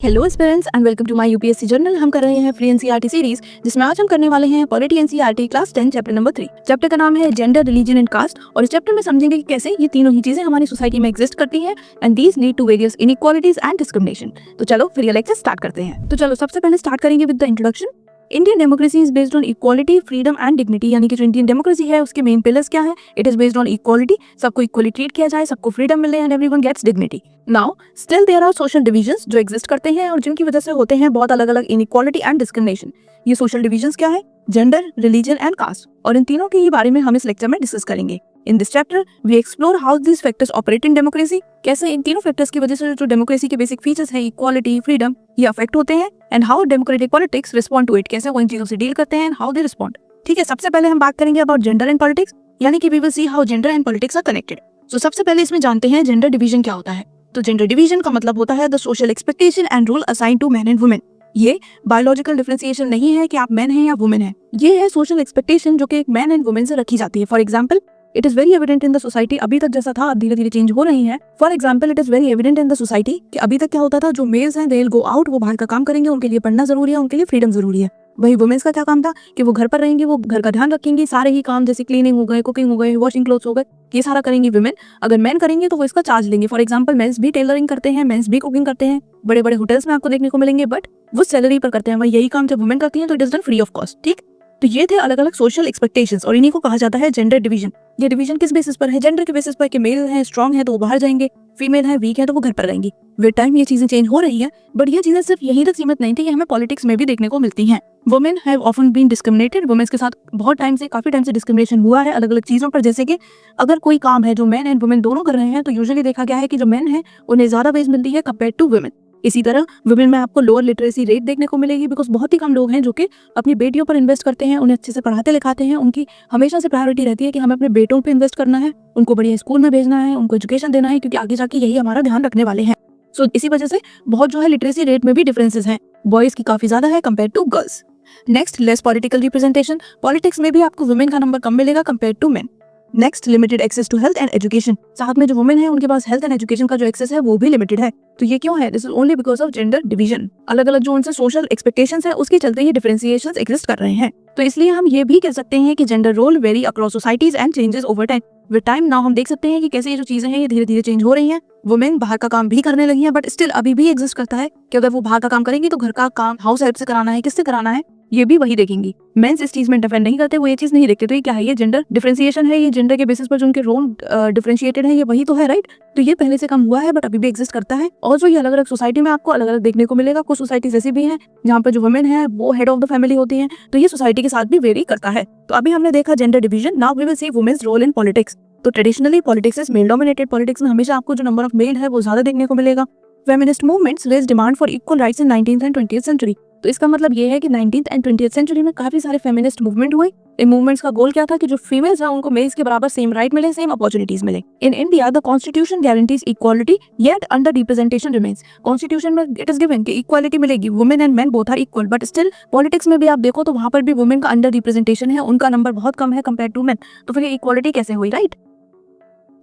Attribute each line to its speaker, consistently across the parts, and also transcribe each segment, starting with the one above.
Speaker 1: Hello students and welcome to my UPSC journal. हम कर रहे हैं फ्री एनसीईआरटी सीरीज, जिसमें आज हम करने वाले हैं polity NCERT class 10 chapter number 3। Chapter का नाम है जेंडर, रिलीजन एंड कास्ट। और इस चैप्टर में समझेंगे कि कैसे ये तीनों ही चीजें हमारी सोसाइटी में एग्जिस्ट करती हैं and these lead to various inequalities and discrimination. तो चलो फिर ये लेक्चर स्टार्ट करते हैं। तो चलो सबसे पहले स्टार्ट करेंगे with the introduction. Indian democracy is based on equality, freedom and dignity. यानी कि जो इंडियन डेमोक्रेसी है उसके मेन पिलर्स क्या है? It is based on equality, सबको इक्वली ट्रीट किया जाए, सबको फ्रीडम मिले and everyone gets dignity. Now still there are social divisions जो एग्जिस्ट करते हैं और जिनकी वजह से होते हैं बहुत अलग अलग इनइक्वालिटी एंड डिस्क्रिमिनेशन। ये सोशल डिविजन्स क्या है? Gender, religion and caste. और इन तीनों के ही बारे में हम इस लेक्चर में डिस्कस करेंगे। In this chapter we explore how this factors operate in democracy. कैसे इन तीनों फैक्टर्स की वजह से जो डेमोक्रेसी के बेसिक फीचर्स है, इक्वालिटी, फ्रीडम, ये अफेक्ट होते हैं and how democratic politics respond to it. कैसे वो इन चीजों से डील करते हैं एंड हाउ दे रिस्पॉन्ड। ठीक है, सबसे पहले हम बात करेंगे अबाउट जेंडर एंड पॉलिटिक्स, यानी कि we will see how gender and politics are connected. तो सबसे पहले इसमें जानते हैं जेंडर डिवीजन क्या होता है। तो जेंडर डिवीजन का मतलब होता है the social expectation and rule assign to man and women. ये बायोलॉजिकल डिफरेंशिएशन नहीं है कि आप मैन हैं या वुमेन हैं। ये है सोशल एक्सपेक्टेशन जो कि एक मैन एंड वुमेन से रखी जाती है। For example, it is very evident in the society. अभी तक जैसा था, अब धीरे धीरे चेंज हो रही है। For example, it is very evident in the society कि अभी तक क्या होता था, जो मेल्स हैं दे विल गो आउट, वो बाहर का काम करेंगे, उनके लिए पढ़ना जरूरी है, उनके लिए फ्रीडम जरूरी है। वही वुमेन्स का क्या काम था कि वो घर पर रहेंगी, वो घर का ध्यान रखेंगी, सारे ही काम जैसे क्लीनिंग हो गए, कुकिंग हो गए, वॉशिंग क्लोथ्स हो गए, ये सारा करेंगी वुमेन। अगर मैन करेंगे तो वो इसका चार्ज लेंगे। फॉर एग्जांपल, मेंस भी टेलरिंग करते हैं, मेंस भी कुकिंग करते हैं, बड़े बड़े होटल्स में आपको देखने को मिलेंगे, बट वो सैलरी पर करते हैं। वही यही काम जब वुमेन करती हैं तो it is done free of cost. ठीक, तो ये थे अलग अलग सोशल एक्सपेक्टेशंस और इन्हीं को कहा जाता है जेंडर डिवीजन। ये डिवीजन किस बेसिस पर है? जेंडर के बेसिस पर कि मेल है स्ट्रांग है तो वो बाहर जाएंगे, फीमेल है वीक है तो वो घर पर रहेंगी। विद टाइम ये चीजें चेंज हो रही है, बट ये चीजें सिर्फ यहीं तक सीमित नहीं थी, ये हमें पॉलिटिक्स में भी देखने को मिलती हैं। Women have often been discriminated. Womens के साथ बहुत टाइम से, काफी टाइम से डिस्क्रिमिनेशन हुआ है अलग अलग चीजों पर। जैसे कि अगर कोई काम है जो मैन एंड वुमेन दोनों कर रहे हैं तो यूजुअली देखा गया है कि जो मैन है उन्हें ज्यादा वेज मिलती है कंपेयर टू वुमेन। इसी तरह वुमेन में आपको लोअर लिटरेसी रेट देखने को मिलेगी, बिकॉज बहुत ही कम लोग हैं जो कि अपनी बेटियों पर इन्वेस्ट करते हैं, उन्हें अच्छे से पढ़ाते लिखाते हैं। उनकी हमेशा से प्रायोरिटी रहती है कि हमें अपने बेटों पे इन्वेस्ट करना है, उनको बढ़िया स्कूल में भेजना है, उनको एजुकेशन देना है, क्योंकि आगे जाके यही हमारा ध्यान रखने वाले हैं। सो इसी वजह से बहुत जो है लिटरेसी रेट में भी डिफरेंसेस हैं, बॉयज की काफी ज्यादा है compare to girls. Next, less political representation. Politics में भी आपको वुमेन का नंबर कम मिलेगा compare to men. Next, limited access to health and education. साथ में जो वुमेन है उनके पास हेल्थ एंड एजुकेशन का जो एक्सेस है वो भी लिमिटेड है। तो ये क्यों है? This is only because of gender division. अलग अलग जो उनसे सोशल एक्सपेक्टेशंस है उसके चलते ये डिफरेंशिएशंस एग्जिस्ट कर रहे हैं। तो इसलिए हम ये भी कह सकते हैं कि gender role vary across societies and changes over time. With time now हम देख सकते हैं कि कैसे ये जो चीजें हैं ये धीरे धीरे चेंज हो रही हैं। वुमेन बाहर का काम भी करने लगी है, बट स्टिल अभी भी एग्जिस्ट करता है कि अगर वो बाहर का काम करेंगी तो घर का काम हाउस हेल्प से कराना है, किससे कराना है, ये भी वही देखेंगी। मेंस इस चीज में इंटरफेयर नहीं करते, वो ये चीज नहीं देखते। तो ये क्या है? ये जेंडर डिफरेंशिएशन है, ये जेंडर के बेसिस पर जो उनके रोल डिफरेंशिएटेड है, ये वही तो है, राइट? तो ये पहले से कम हुआ है बट अभी भी एग्जिस्ट करता है। और जो ये अलग अलग सोसाइटी में आपको अलग अलग देखने को मिलेगा। कुछ सोसाइटीज ऐसी भी हैं जहाँ पर जो वुमेन है वो हेड ऑफ द फैमिली होती है, तो ये सोसाइटी के साथ भी वेरी करता है। तो अभी हमने देखा gender division. Now we will see women's role in politics. तो traditionally politics is male dominated. Politics में हमेशा आपको जो नंबर ऑफ मेल है वो ज्यादा देखने को मिलेगा। Feminist movements raise demand for equal rights in 19th and 20th century. तो इसका मतलब ये है कि 19th एंड 20th सेंचुरी में काफी सारे फेमिनिस्ट मूवमेंट हुए। इन मूवमेंट्स का गोल क्या था कि जो फीमेल्स हैं उनको मेल्स के बराबर सेम राइट मिले, सेम अपॉर्चुनिटीज मिले। In India the constitution guarantees equality yet under representation remains. Constitution में इट इज गिवन कि इक्वालिटी मिलेगी, women and men both are equal, but still politics में भी आप देखो तो वहां पर भी वुमेन का अंडर रिप्रेजेंटेशन है, उनका नंबर बहुत कम है कंपेयर टू मेन। तो फिर इक्वालिटी कैसे हुई, right?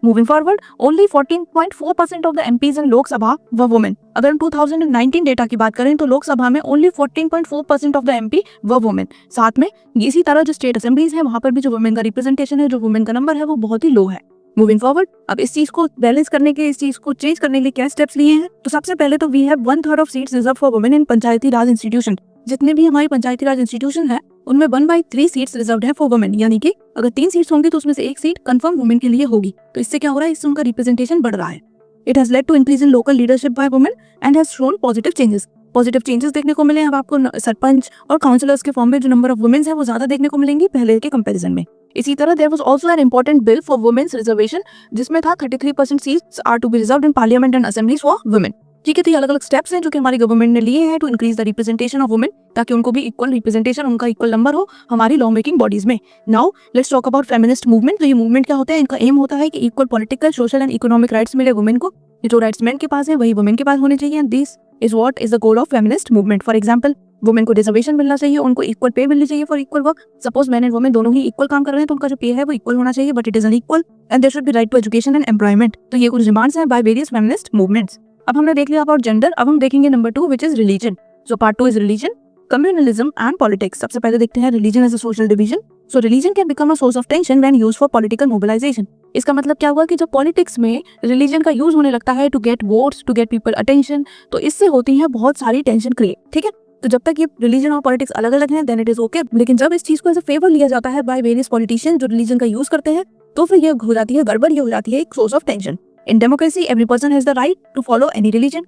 Speaker 1: Moving forward, only 14.4% of the MPs in लोक सभा were women. अगर हम 2019 डेटा की बात करें तो लोकसभा में only 14.4% of the MP were women. साथ में इसी तरह जो स्टेट असेंबलीज हैं वहां पर भी जो वुमेन का रिप्रेजेंटेशन है, जो वुमेन का नंबर है वो बहुत ही लो है। मूविंग फॉरवर्ड, अब इस चीज को बैलेंस करने के, इस चीज को चेंज करने के लिए क्या स्टेप्स लिए हैं? तो सबसे पहले तो we have 1/3 of seats reserve for women in panchayati raj institution. जितने भी हमारी पंचायती राज इंस्टीट्यूशन है उनमें 1/3 सीट्स रिजर्व्ड है फॉर वुमेन, यानी कि अगर 3 सीट्स होंगी तो उसमें से 1 सीट कंफर्म वुमेन के लिए होगी। तो इससे क्या हो रहा है? इससे उनका रिप्रेजेंटेशन बढ़ रहा है। It has led to increase in local leadership by women and has shown positive changes. Positive changes देखने को मिले। अब आपको सरपंच और काउंसलर्स के फॉर्म में जो नंबर ऑफ वुमेन्स है वो ज्यादा देखने को मिलेंगी पहले के कंपैरिजन में। इसी तरह there was also an important bill for women's reservation, जिसमें था 33% seats are to be reserved in parliament and assemblies for women. ठीक है, तो ये अलग अलग स्टेप्स हैं जो कि हमारी गवर्नमेंट ने लिए हैं to increase the representation of women, ताकि उनको भी इक्वल रिप्रेजेंटेशन, उनका इक्वल नंबर हो हमारी लॉ मेकिंग बॉडीज में। Now let's talk about feminist movement. तो ये मूवमेंट क्या होता है? इनका एम होता है कि equal political, social and economic rights मिले वुमेन को। जो राइट्स मेन के पास है वही वुमेन के पास होने चाहिए, and this is what is the goal of feminist movement. For example, women को रिजर्वेशन मिलना चाहिए, उनको इक्वल पे मिलनी चाहिए for equal work. Suppose man and women दोनों ही इक्वल काम कर रहे हैं तो उनका जो पे है वो इक्वल होना चाहिए, but it is unequal, and there should be right to education and employment. तो ये कुछ डिमांड्स हैं बाय वेरियस फेमिनिस्ट मूवमेंट्स। अब हमने देख लिया अबाउट जेंडर, अब हम देखेंगे number 2 which is religion. So part 2 is religion, communalism and politics. सबसे पहले देखते हैं religion as a social division. So religion can become a source of tension when used for political mobilisation. इसका मतलब क्या हुआ कि जब पॉलिटिक्स में रिलीजन का यूज होने लगता है to get votes, to get people attention, तो इससे होती है बहुत सारी टेंशन क्रिएट, ठीक है। तो जब तक ये रिलीजन और पॉलिटिक्स अलग अलग हैं देन इट इज ओके, लेकिन जब इस चीज को एज अ फेवर लिया जाता है बाय वेरियस पॉलिटिशियंस जो रिलीजन का यूज करते हैं, तो फिर ये हो जाती है गड़बड़, ये हो जाती है एक source of tension. In democracy every person has the right to follow any religion.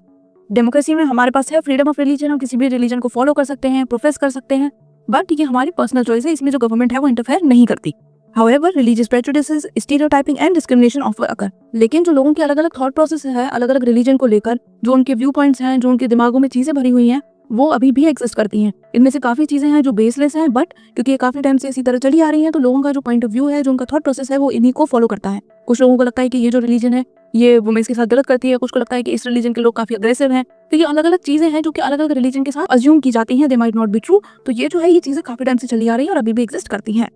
Speaker 1: Democracy में हमारे पास है फ्रीडम ऑफ रिलीजन, हम किसी भी रिलीजन को फॉलो कर सकते हैं, प्रोफेस कर सकते हैं, बट ये हमारी पर्सनल चॉइस है, इसमें जो गवर्नमेंट है वो इंटरफेयर नहीं करती। However, religious prejudices, stereotyping and discrimination often occur। लेकिन जो लोगों के अलग अलग थॉट प्रोसेस है, अलग अलग रिलीजन को लेकर जो उनके व्यू पॉइंट्स हैं, जो उनके दिमागों में चीजें भरी हुई हैं, वो अभी भी एग्जिस्ट करती हैं। इनमें से काफी चीजें हैं जो बेसलेस हैं, बट क्योंकि ये काफी टाइम से इसी तरह चली आ रही हैं, तो लोगों का जो पॉइंट ऑफ व्यू है, जो उनका थॉट प्रोसेस है, वो इन्हीं को फॉलो करता है। कुछ लोगों को लगता है कि ये जो रिलीजन है ये वुमेन्स के साथ गलत करती है, कुछ को लगता है कि इस रिलीजन के लोग काफी अग्रेसिव हैं। तो ये अलग अलग चीजें हैं जो कि अलग अलग रिलीजन के साथ अज्यूम की जाती हैं, they might not be true. तो ये जो है ये चीजें काफी टाइम से चली आ रही है और अभी भी एग्जिस्ट करती हैं।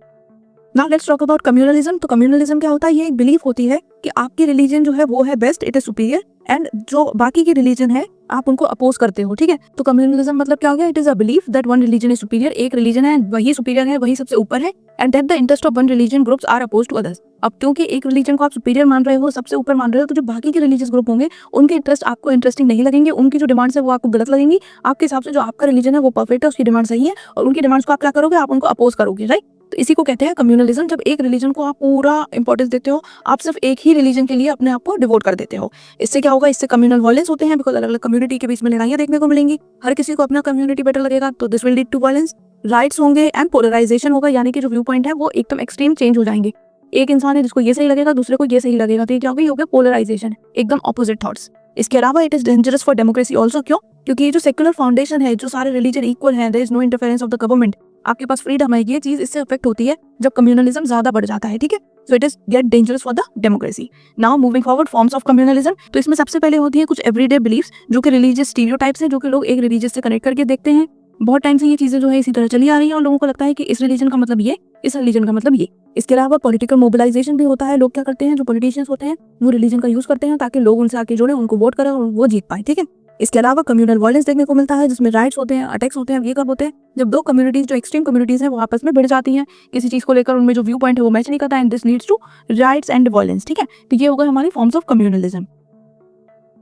Speaker 1: Now let's talk about communalism. तो कम्युनलिज्म क्या होता है? ये एक बिलीफ होती है कि आपकी रिलीजन जो है वो है best, it is superior, and जो बाकी की रिलीजन है आप उनको अपोज करते हो, ठीक है। तो कम्युनलिज्म मतलब क्या हो गया? It is a belief that one religion is superior, एक रिलीजन है वही सुपीरियर है, वही सबसे ऊपर है, and that the interest of one religion groups are oppose to others. अब क्योंकि एक रिलीजन को आप सुपीरियर मान रहे हो, सबसे ऊपर मान रहे हो, तो जो बाकी के रिलीजियस ग्रुप होंगे उनके इंटरेस्ट आपको इंटरेस्टिंग नहीं लगेंगे, उनकी जो डिमांड्स है वो आपको गलत लगेंगी। आपके हिसाब से जो आपका रिलीजन है वो परफेक्ट है, उसकी डिमांड सही है, और उनकी डिमांड्स को आप क्या करोगे? आप उनको अपोज करोगे, राइट। तो इसी को कहते हैं कम्युनलिज्म। जब एक रिलीजन को आप पूरा इंपॉर्टेंस देते हो, आप सिर्फ एक ही रिलीजन के लिए अपने आप को डिवोट कर देते हो, इससे क्या होगा? इससे कम्युनल वायलेंस होते हैं, बिकॉज अलग अलग कम्युनिटी के बीच में लड़ाइयां देखने को मिलेंगी, हर किसी को अपना कम्युनिटी बेटर लगेगा, तो this will lead to violence. Riots होंगे एंड पोलराइजेशन होगा, यानी कि जो व्यू पॉइंट है वो एकदम एक्सट्रीम चेंज हो जाएंगे। एक इंसान है जिसको ये सही लगेगा, दूसरे को ये सही लगेगा, तो ये क्या हो गया? पोलराइजेशन, एकदम ऑपोजिट थॉट्स। इसके अलावा it is dangerous for democracy also. क्यों? क्योंकि ये जो सेक्युलर फाउंडेशन है, जो सारे रिलीजन इक्वल है, there is no interference of the government, आपके पास फ्रीडम है, ये चीज इससे अफेक्ट होती है जब कम्युनलिज्म ज्यादा बढ़ जाता है, ठीक है। So it is get dangerous for the democracy. Now moving forward, forms of communalism. तो इसमें सबसे पहले होती है कुछ एवरीडे बिलीफ्स, जो कि रिलीजियस स्टीरियोटाइप्स हैं, जो कि लोग एक रिलीजन से कनेक्ट करके देखते हैं। बहुत टाइम से ये चीजें जो है इसी तरह चली आ रही है, और लोगों को लगता है कि इस रिलीजन का मतलब ये, इस रिलीजन का मतलब ये। इसके अलावा पॉलिटिकल मोबिलाइजेशन भी होता है। लोग क्या करते हैं, जो पॉलिटिशियंस होते हैं वो रिलीजन का यूज करते हैं ताकि लोग उनसे आके जुड़े, उनको वोट करें और वो जीत पाए, ठीक है। इसके अलावा कम्युनल वायलेंस देखने को मिलता है, जिसमें राइट्स होते हैं, अटैक्स होते हैं। ये कब होते हैं? जब दो कम्युनिटीज, जो एक्सट्रीम कम्युनिटीज हैं, वो आपस में भिड़ जाती हैं किसी चीज को लेकर, उनमें जो व्यू पॉइंट है वो मैच नहीं करता, and this leads to riots and violence, ठीक है। तो ये होगा हमारी फॉर्म्स ऑफ कम्युनलिज्म।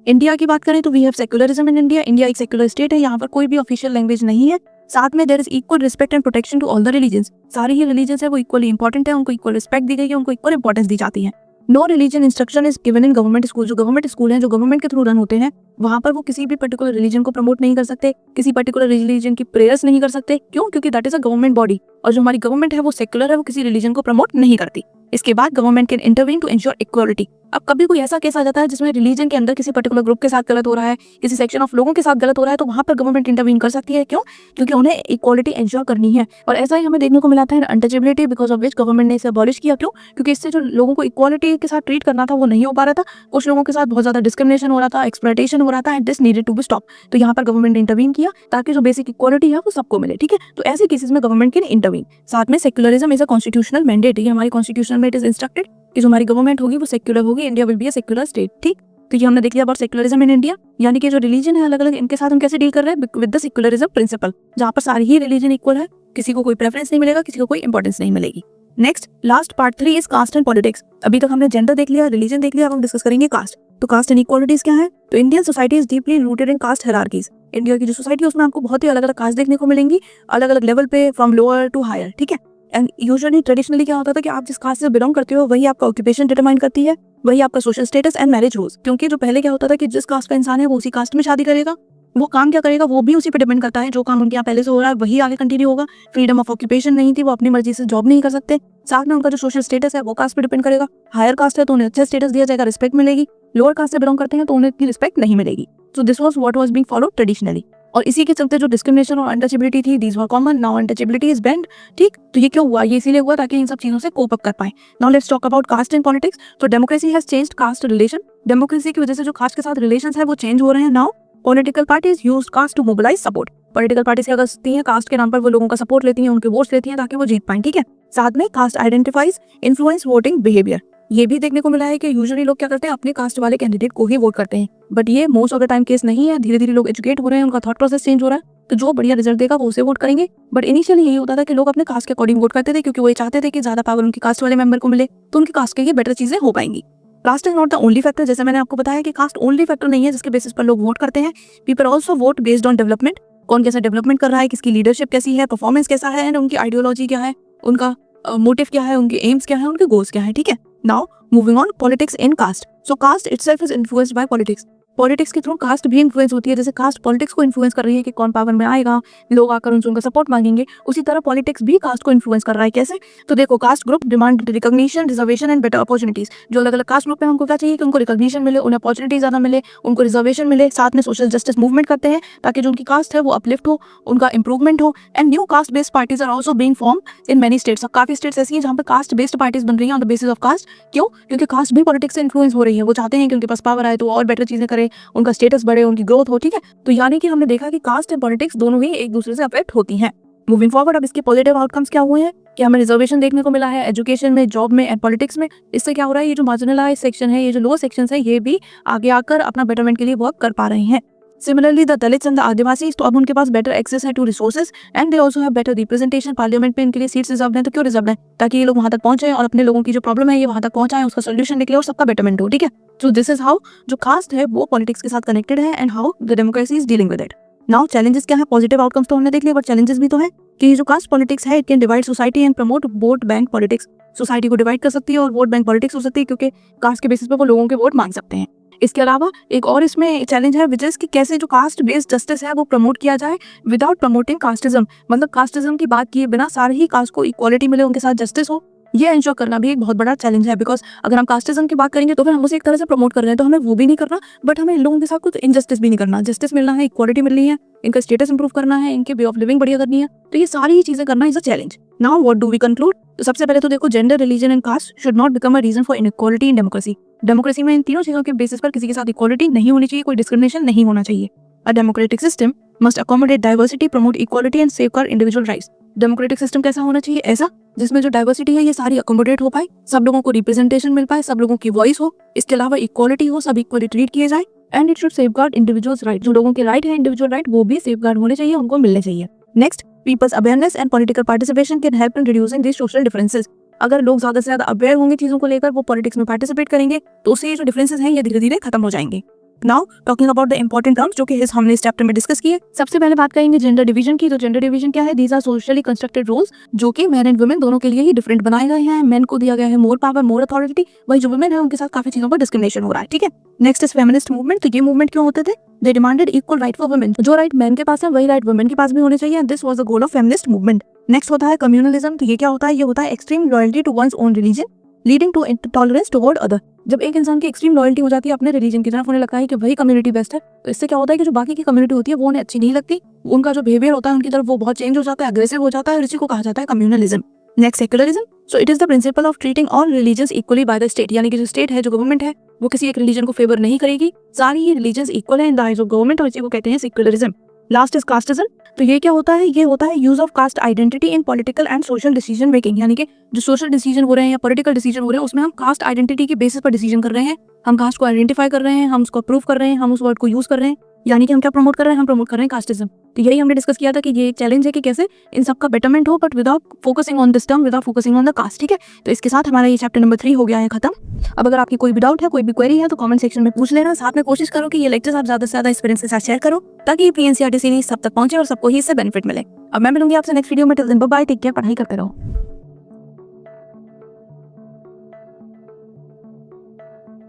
Speaker 1: इंडिया की बात करें तो we have secularism in India. India एक सेक्युलर स्टेट है, यहाँ पर कोई भी ऑफिशियल लैंग्वेज नहीं है। साथ में there is equal respect and protection to all the religions. सारी ही रिलीजन्स है वो इक्वली इंपॉर्टेंट है, उनको इक्वल रिस्पेक्ट दी गई है, उनको इक्वल इंपॉर्टेंस दी जाती है। No religion instruction is given in government school. जो गवर्नमेंट स्कूल हैं, जो गवर्नमेंट के थ्रू रन होते हैं, वहाँ पर वो किसी भी पर्टिकुलर रिलीजन को प्रमोट नहीं कर सकते, किसी पर्टिकुलर रिलीजन की प्रेयर्स नहीं कर सकते। क्यों? क्योंकि that is a government body, और जो हमारी गवर्नमेंट है वो सेक्युलर है, वो किसी रिलीजन को प्रमोट नहीं करती। इसके बाद government can intervene to ensure equality. अब कभी कोई ऐसा केस आ जाता है जिसमें रिलीजन के अंदर किसी पर्टिकुलर ग्रुप के साथ गलत हो रहा है, किसी सेक्शन ऑफ लोगों के साथ गलत हो रहा है, तो वहां पर गवर्नमेंट इंटरवीन कर सकती है। क्यों? क्योंकि उन्हें इक्वालिटी इंश्योर करनी है। और ऐसा ही हमें देखने को मिला था untouchability, because of which government ने इसे अबॉलिश किया। क्यों? क्योंकि इससे जो लोगों को इक्वालिटी के साथ ट्रीट करना था वो नहीं हो पा रहा था, कुछ लोगों के साथ बहुत ज्यादा डिस्क्रिमिनेशन हो रहा था, एक्सप्लॉयटेशन हो रहा था, and this needed to be stop. तो यहाँ पर गवर्नमेंट ने इंटरवीन किया ताकि जो बेसिक इक्वालिटी है वो सबको मिले, ठीक है। तो ऐसे केसेस में गवर्नमेंट कैन इंटरवीन। साथ में secularism is a constitutional mandate. ये हमारी कॉन्स्टिट्यूशन में इट इज इंस्ट्रक्टेड कि जो हमारी गवर्नमेंट होगी वो सेक्युलर होगी, India will be a secular state, ठीक। तो ये हमने देख लिया अबाउट सेक्युलरिज्म इन इंडिया, यानी कि जो रिलीजन है अलग अलग, इनके साथ हम कैसे डील कर रहे हैं विद द सेक्युलरिज्म प्रिंसिपल, जहाँ पर सारी ही रिलीजन इक्वल है, किसी को कोई प्रेफरेंस नहीं मिलेगा, किसी को कोई इंपॉर्टेंस नहीं मिलेगी। Next last part 3 is caste and politics. अभी तक हमने जेंडर देख लिया, रिलीजन देख लिया, अब हम डिस्कस करेंगे कास्ट। तो कास्ट एंड इक्वालिटीज क्या है? तो Indian society is deeply rooted in caste hierarchies. India की जो सोसाइटी है उसमें आपको बहुत ही अलग अलग कास्ट देखने को मिलेंगी, अलग अलग लेवल पे, फ्रॉम लोअर टू हायर, ठीक है। एंड यूजुअली ट्रेडिशनली क्या होता था कि आप जिस कास्ट से बिलोंग करते हो वही आपका ऑक्यूपेशन डिटरमाइन करती है, वही आपका सोशल स्टेटस एंड मैरिज रोज। क्योंकि जो पहले क्या होता था कि जिस कास्ट का इंसान है वो उसी कास्ट में शादी करेगा, वो काम क्या करेगा वो भी उसी पे डिपेंड करता है, जो काम उनके यहाँ पहले से हो रहा है वही आगे कंटिन्यू होगा। फ्रीडम ऑफ ऑक्यूपेशन नहीं थी, वो अपनी मर्जी से जॉब नहीं कर सकते। साथ में उनका जो सोशल स्टेटस है वो कास्ट पे डिपेंड करेगा। हायर कास्ट है तो उन्हें अच्छा स्टेटस दिया जाएगा, रिस्पेक्ट मिलेगी। लोअर कास्ट से बिलोंग करते हैं तो उन्हें इतनी रिस्पेक्ट नहीं मिलेगी। So this was what was being followed traditionally. और इसी के चलते जो डिस्क्रिमिनेशन और अनटचेबिलिटी थी, these were common. Now untouchability is band, ठीक। तो ये क्यों हुआ? ये इसीलिए हुआ ताकि इन सब चीजों से कोप अप कर पाए। Now let's talk about caste in politics. तो democracy has changed caste relation. Democracy की वजह से जो कास्ट के साथ रिलेशंस है वो चेंज हो रहे हैं। Now political parties use caste to mobilise support. Political parties क्या करती हैं? कास्ट के नाम पर वो लोगों का सपोर्ट लेती हैं, उनके वोट्स लेती हैं ताकि वो जीत पाएं, ठीक है। साथ में caste identifies influence voting behaviour. ये भी देखने को मिला है कि यूजुअली लोग क्या करते हैं, अपने कास्ट वाले कैंडिडेट को ही वोट करते हैं, बट ये most of the time case नहीं है। धीरे धीरे लोग एजुकेट हो रहे हैं, उनका थॉट प्रोसेस चेंज हो रहा है, तो जो बढ़िया रिजल्ट देगा वो उसे वोट करेंगे। बट इनिशियली यही होता था कि लोग अपने कास्ट के अकॉर्डिंग वोट करते थे, क्योंकि वो ये चाहते थे कि ज्यादा पावर उनकी कास्ट वाले मेंबर को मिले, तो उनकी कास्ट के ये बेटर चीजें हो पाएंगी। Caste is not the only factor, जैसे मैंने आपको बताया कि कास्ट ओनली फैक्टर नहीं है जिसके बेसिस पर लोग वोट करते हैं। People also vote based on development, कौन कैसा डेवलपमेंट कर रहा है, किसकी लीडरशिप कैसी है, परफॉर्मेंस कैसा है, एंड उनकी आइडियोलॉजी क्या है, उनका मोटिव क्या है, उनके एम्स क्या है, उनके गोल्स क्या है। ठीक है, now moving on, politics in caste. So caste itself is influenced by politics. Politics के थ्रू कास्ट भी इन्फ्लुएंस होती है। जैसे कास्ट पॉलिटिक्स को इन्फ्लुएंस कर रही है कि कौन पावर में आएगा, लोग आकर उनसे उनका सपोर्ट मांगेंगे, उसी तरह पॉलिटिक्स भी कास्ट को इन्फ्लुएंस कर रहा है। कैसे? तो देखो, caste group demand recognition, reservation and better opportunities. जो अलग अलग कास्ट ग्रुप है उनको क्या चाहिए कि उनको रिकॉग्निशन मिले, उन्हें अपॉर्चुनिटी ज्यादा मिले, उनको रिजर्वेशन मिले। साथ में सोशल जस्टिस मूवमेंट करते हैं ताकि जो उनकी कास्ट है वो अपलिफ्ट हो, उनका इंप्रूवमेंट हो। And new caste based parties are also being form in many states. काफी स्टेट्स ऐसी हैं जहाँ पे कास्ट बेस्ड पार्टीज बन रही हैं on the basis of caste. क्यों? क्योंकि कास्ट भी पॉलिटिक्स से इन्फ्लुएंस हो रही है। वो चाहते हैं कि उनके पास पावर आए तो और बेटर चीजें करे, उनका स्टेटस बढ़े, उनकी ग्रोथ हो। ठीक है, तो यानी कि हमने देखा कि कास्ट एंड पॉलिटिक्स दोनों ही एक दूसरे से अफेक्ट होती हैं। मूविंग फॉरवर्ड, अब इसके पॉजिटिव आउटकम्स क्या हुए हैं कि हमें रिजर्वेशन देखने को मिला है एजुकेशन में, जॉब में एंड पॉलिटिक्स में। इससे क्या हो रहा है, ये जो मार्जिनलाइज सेक्शन है, ये जो लोअर सेक्शन है, ये भी आगे आकर अपना बेटरमेंट के लिए वर्क कर पा रहे हैं। Similarly the Dalits and the Adivasi, तो अब उनके पास बेटर एक्सेस है to resources and they also have better representation. Parliament में इनके लिए सीट्स रिजर्व हैं, तो क्यों रिजर्व है? ताकि ये लोग वहां तक पहुंचे और अपने लोगों की जो प्रॉब्लम है ये वहां तक पहुंचाएं, उसका सोल्यूशन निकले और सबका बेटरमेंट हो। ठीक है, तो दिस इज हाउ जो कास्ट है वो पॉलिटिक्स के साथ कनेक्टेड है and how the democracy is dealing with it. Now challenges क्या है? पॉजिटिव आउटकम्स तो हमने देख लिया, बट चैलेंजेस भी तो है कि ये जो कास्ट पॉलिटिक्स है, it can divide society and promote vote bank politics. Society को डिवाइड कर सकती है और वोट बैंक पॉलिटिक्स हो सकती है, क्योंकि कास्ट के बेसिस पर वो लोगों के वोट मांग सकते हैं। इसके अलावा एक और इसमें चैलेंज है, विच इज कि कैसे जो कास्ट बेस्ड जस्टिस है वो प्रमोट किया जाए विदाउट प्रमोटिंग कास्टिज्म। मतलब कास्टिज्म की बात किए बिना सारे ही कास्ट को इक्वालिटी मिले, उनके साथ जस्टिस हो, ये इंश्योर करना भी एक बहुत बड़ा चैलेंज है। बिकॉज अगर हम कास्टिज्म की बात करेंगे तो फिर हम उसे एक तरह से प्रमोट कर रहे हैं, तो हमें वो भी नहीं करना, बट हमें इन लोगों के साथ कुछ इनजस्टिस भी नहीं करना। जस्टिस मिलना है, इक्वालिटी मिलनी है, इनका स्टेटस इंप्रूव करना है, इनके वे ऑफ लिविंग बढ़िया करनी है, तो ये सारी ही चीजें करना is a challenge. Now what do we conclude? तो सबसे पहले तो देखो, gender, religion and caste should not become a reason for inequality in democracy. Democracy में इन तीनों चीजों के बेसिस पर किसी के साथ इक्वालिटी नहीं होनी चाहिए, कोई डिस्क्रिमिनेशन नहीं होना चाहिए। A democratic system must accommodate diversity, promote equality and safeguard individual rights. Democratic system कैसा होना चाहिए? ऐसा जिसमें जो डाइवर्सिटी है ये सारी अकोमोडेट हो पाए, सब लोगों को रिप्रेजेंटेशन मिल पाए, सब लोगों की वॉइस हो, इसके अलावा इक्वालिटी हो, सब इक्वली ट्रीट किए जाए, and it should safeguard individuals right. जो लोगों के राइट है, इंडिविजुअल राइट, वो भी सेफगार्ड होने चाहिए, उनको मिलने चाहिए। Next, people's awareness and political participation can help in reducing this social differences. अगर लोग ज्यादा से ज्यादा अवेयर होंगे चीजों को लेकर, वो पॉलिटिक्स में पार्टिसिपेट करेंगे, तो उससे ये जो डिफरेंसेस हैं ये धीरे धीरे खत्म हो जाएंगे। Now talking about the important terms जो कि हमने इस चैप्टर में डिस्कस किए। सबसे पहले बात करेंगे जेंडर डिवीजन की। तो जेंडर डिवीजन क्या है? These are socially constructed roles जो कि मैन एंड वुमेन दोनों के लिए ही डिफरेंट बनाए गए हैं। मेन को दिया गया है मोर पावर, मोर अथॉरिटी, वही जो वुमेन है उनके साथ काफी चीजों पर डिस्क्रिमिनेशन हो रहा है। ठीक है, नेक्स्ट इज फेमिनिस्ट मूवमेंट। तो ये मूवमेंट क्यों होते थे? They demanded equal right for women. जो राइट मैन के पास है वही राइट वुमेन के पास भी होने चाहिए। This was the goal of feminist movement. Next होता है कम्युनलिज्म। तो ये क्या होता है? ये होता है extreme loyalty to one's own religion leading to intolerance toward other. जब एक इंसान की एक्सट्रीम लॉयल्टी हो जाती है अपने रिलीजन की तरफ, उन्हें लगता है कि वही कम्युनिटी बेस्ट है, तो इससे क्या होता है कि जो बाकी की कम्युनिटी होती है वो उन्हें अच्छी नहीं लगती, उनका जो बिहेवियर होता है उनकी तरफ वो बहुत चेंज हो जाता है, अग्रेसिव हो जाता है, और इसी को कहा जाता है communalism. Next, secularism. So it is the principle of treating all religions equally by the state. यानी कि जो स्टेट है, जो गवर्नमेंट है, वो किसी एक रिलीजन को फेवर नहीं करेगी, सारी ही रिलीजन्स इक्वल है in the eyes of government, और इसी को कहते हैं सेक्युलरिज्म। Last is casteism. तो ये क्या होता है? ये होता है use of cast identity in political and social decision making. यानी कि जो सोशल डिसीजन हो रहे हैं या पॉलिटिकल डिसीजन हो रहे हैं उसमें हम कास्ट आइडेंटिटी के बेसिस पर डिसीजन कर रहे हैं, हम कास्ट को आइडेंटिफाई कर रहे हैं, हम उसको अप्रूव कर रहे हैं, हम उस वर्ड को यूज कर रहे हैं। यानी कि हम क्या प्रमोट कर रहे हैं? हम प्रमोट कर रहे हैं कास्टिज्म। तो यही हमने डिस्कस किया था कि ये एक चैलेंज है कि कैसे इन सबका बेटरमेंट हो, but without focusing on this term, without focusing on the caste. ठीक है, तो इसके साथ हमारा ये चैप्टर नंबर 3 हो गया है खत्म। अब अगर आपकी कोई भी डाउट है, कोई भी क्वेरी है, तो कमेंट सेक्शन में पूछ लेना। साथ में कोशिश करो कि ये लेक्चर्स आप ज्यादा से ज्यादा स्टूडेंट्स के साथ शेयर करो, ताकि ये PNCERT सीरीज सब तक पहुंचे और सबको ही इससे बेनिफिट मिले। अब मैं मिलूंगी आपसे नेक्स्ट वीडियो में। Till then bye bye, take care, पढ़ाई करते रहो।